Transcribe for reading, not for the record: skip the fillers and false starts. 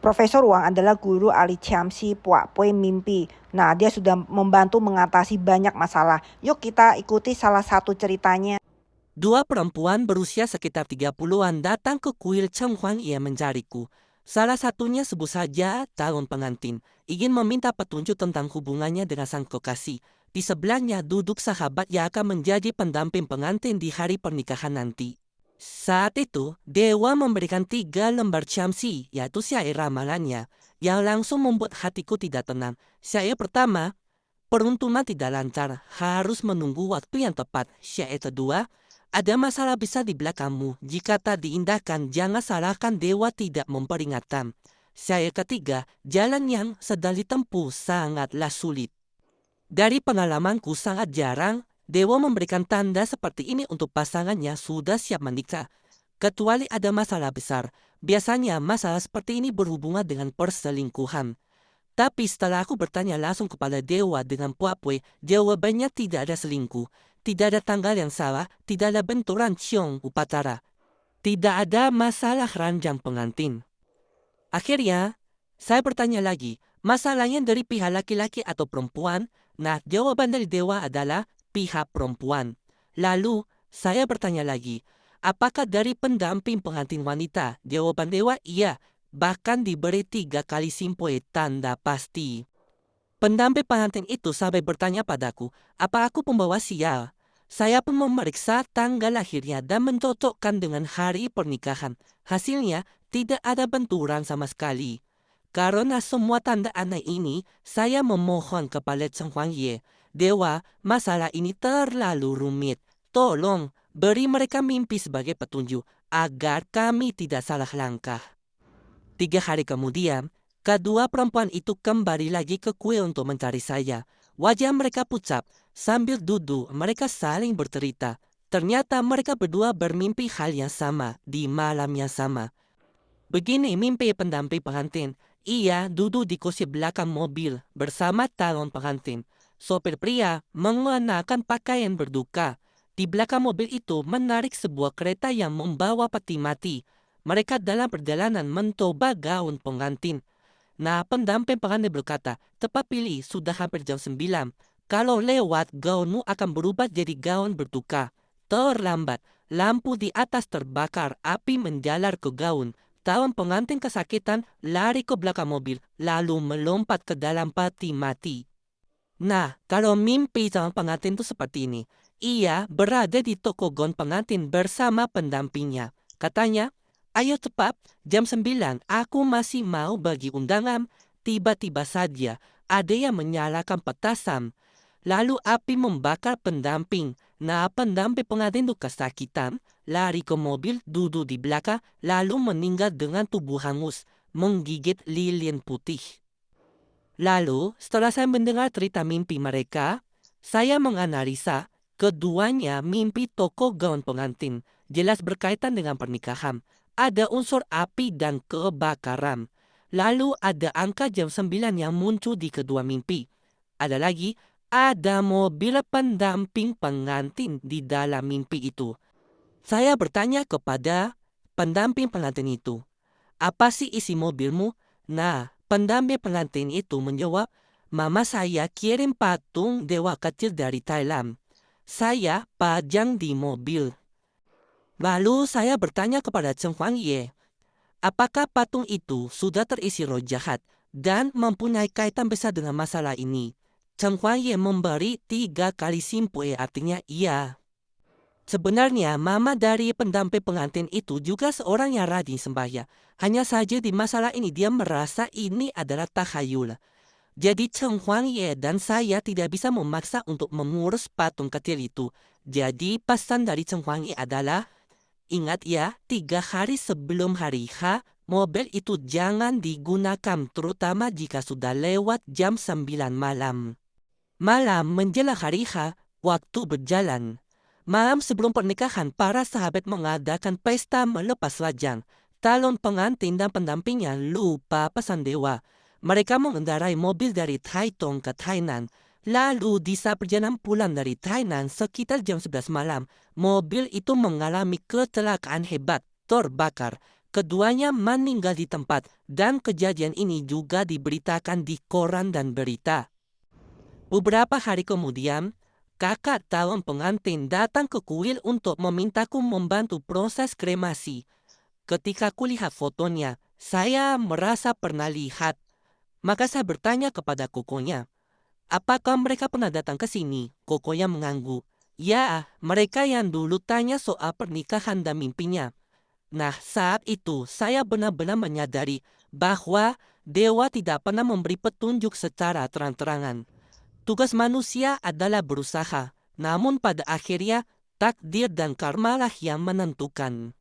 Profesor Wang adalah guru ahli Chiamsi Puapui Mimpi. Nah, dia sudah membantu mengatasi banyak masalah. Yuk kita ikuti salah satu ceritanya. Dua perempuan berusia sekitar 30-an datang ke kuil Cheng Huang Ye mencariku. Salah satunya sebut saja calon pengantin, ingin meminta petunjuk tentang hubungannya dengan sang kekasih. Di sebelahnya duduk sahabat yang akan menjadi pendamping pengantin di hari pernikahan nanti. Saat itu, Dewa memberikan 3 lembar Chiamsi, yaitu syair ramalannya, yang langsung membuat hatiku tidak tenang. Syair pertama, peruntungan tidak lancar, harus menunggu waktu yang tepat. Syair kedua, ada masalah besar di belakangmu. Jika tak diindahkan, jangan salahkan dewa tidak memperingatkan. Syair ketiga, jalan yang sedang ditempuh sangatlah sulit. Dari pengalamanku sangat jarang, dewa memberikan tanda seperti ini untuk pasangannya sudah siap menikah. Kecuali ada masalah besar. Biasanya masalah seperti ini berhubungan dengan perselingkuhan. Tapi setelah aku bertanya langsung kepada dewa dengan puapui, jawabannya tidak ada selingkuh. Tidak ada tanggal yang salah, tidak ada benturan ciong upacara. Tidak ada masalah ranjang pengantin. Akhirnya, saya bertanya lagi, masalahnya dari pihak laki-laki atau perempuan? Nah, jawaban dari dewa adalah pihak perempuan. Lalu, saya bertanya lagi, apakah dari pendamping pengantin wanita? Jawaban dewa, iya. Bahkan diberi 3 kali simpoi tanda pasti. Pendamping pengantin itu sampai bertanya padaku, apa aku pembawa sial? Saya pun memeriksa tanggal lahirnya dan mencocokkan dengan hari pernikahan. Hasilnya, tidak ada benturan sama sekali. Karena semua tanda aneh ini, saya memohon kepada Cheng Huang Ye, Dewa, masalah ini terlalu rumit. Tolong, beri mereka mimpi sebagai petunjuk, agar kami tidak salah langkah. 3 hari kemudian, kedua perempuan itu kembali lagi ke kuil untuk mencari saya. Wajah mereka pucat. Sambil duduk, mereka saling bercerita. Ternyata mereka berdua bermimpi hal yang sama di malam yang sama. Begini mimpi pendamping pengantin. Ia duduk di kursi belakang mobil bersama calon pengantin. Sopir pria mengenakan pakaian berduka. Di belakang mobil itu menarik sebuah kereta yang membawa peti mati. Mereka dalam perjalanan mencoba gaun pengantin. Nah, pendamping pengantin berkata, tepat pilih, sudah hampir jam 9. Kalau lewat, gaunmu akan berubah jadi gaun berduka. Terlambat, lampu di atas terbakar, api menjalar ke gaun. Calon pengantin kesakitan lari ke belakang mobil, lalu melompat ke dalam peti mati. Nah, kalau mimpi calon pengantin itu seperti ini. Ia berada di toko gaun pengantin bersama pendampingnya. Katanya, ayo cepat, jam 9, aku masih mau bagi undangan. Tiba-tiba saja, ada yang menyalakan petasan. Lalu api membakar pendamping. Nah, pendamping pengantin itu kesakitan, lari ke mobil, duduk di belakang, lalu meninggal dengan tubuh hangus, menggigit lilin putih. Lalu, setelah saya mendengar cerita mimpi mereka, saya menganalisa keduanya mimpi toko gaun pengantin, jelas berkaitan dengan pernikahan. Ada unsur api dan kebakaran. Lalu ada angka jam 9 yang muncul di kedua mimpi. Ada lagi, ada mobil pendamping pengantin di dalam mimpi itu. Saya bertanya kepada pendamping pengantin itu, apa sih isi mobilmu? Nah, pendamping pengantin itu menjawab, mama saya kirim patung dewa kecil dari Thailand. Saya pajang di mobil. Lalu saya bertanya kepada Cheng Huang Ye, apakah patung itu sudah terisi roh jahat dan mempunyai kaitan besar dengan masalah ini? Cheng Huang Ye memberi 3 kali simpoi, artinya iya. Sebenarnya mama dari pendamping pengantin itu juga seorang yang rajin sembahyang. Hanya saja di masalah ini dia merasa ini adalah takhayul. Jadi Cheng Huang Ye dan saya tidak bisa memaksa untuk mengurus patung kecil itu. Jadi pesan dari Cheng Huang Ye adalah, ingat ya, 3 hari sebelum hari H, mobil itu jangan digunakan terutama jika sudah lewat jam 9 malam. Malam menjelang hari H, waktu berjalan. Malam sebelum pernikahan, para sahabat mengadakan pesta melepas lajang. Calon pengantin dan pendampingnya lupa pesan dewa. Mereka mengendarai mobil dari Taitung ke Tainan. Lalu di saat perjalanan pulang dari Tainan sekitar jam 11 malam, mobil itu mengalami kecelakaan hebat, terbakar. Keduanya meninggal di tempat dan kejadian ini juga diberitakan di koran dan berita. Beberapa hari kemudian, kakak calon pengantin datang ke kuil untuk memintaku membantu proses kremasi. Ketika kulihat fotonya, saya merasa pernah lihat. Maka saya bertanya kepada kokonya, apakah mereka pernah datang ke sini? Kokonya mengangguk. Ya, mereka yang dulu tanya soal pernikahan dan mimpinya. Nah, saat itu saya benar-benar menyadari bahwa dewa tidak pernah memberi petunjuk secara terang-terangan. Tugas manusia adalah berusaha, namun pada akhirnya takdir dan karmalah yang menentukan.